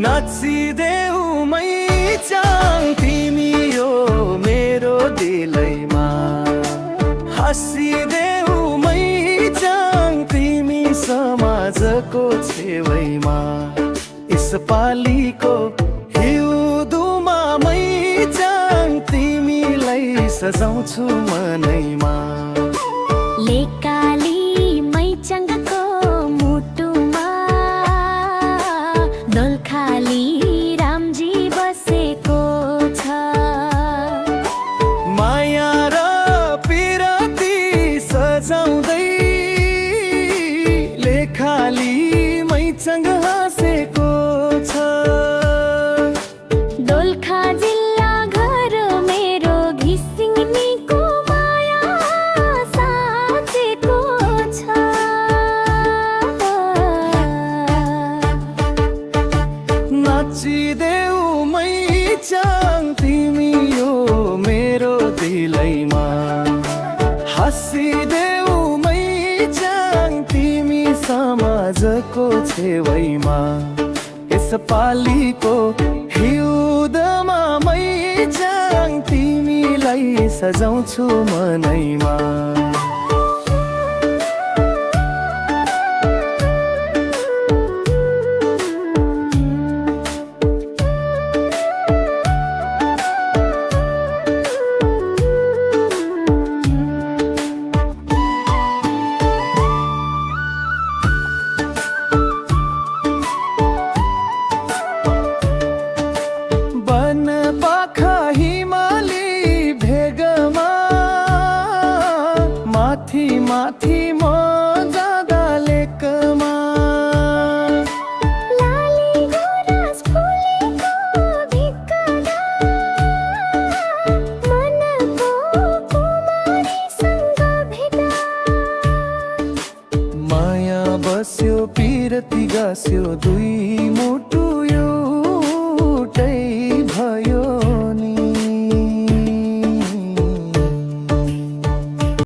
नाचिदेऊ मैचाङ तिमी यो मेरो दिलैमा, हाँसिदेऊ मैचाङ तिमी समाजको छेउमा। यसपालिको हिउँदुमा मैचाङ तिमीलाई सजाउँछु मनैमा। लेकाली मैचाङको मुटुमा दोलखाली रामजी बसेको छ। माया र पिरती सजाउँदै लेखाली मैचाङ हाँसेको छ। दोलखा जिल्ला घर मेरो घिसिङनीको माया साँचेको छ। नाचिदेऊ मैचाङ तिमी यो मेरो दिलैमा, हाँसिदेऊ मैचाङ तिमी समाजको छेउमा। यसपालिको हिउँदमा मैचाङ तिमीलाई सजाउँछु मनैमा। माथि माथि म जाँदा लेकमा, लाली गुराँस फुलेको भिक्कदा मनको कुमारीसँग भेट्दा। माया बस्यो पिरती गास्यो दुई मुठ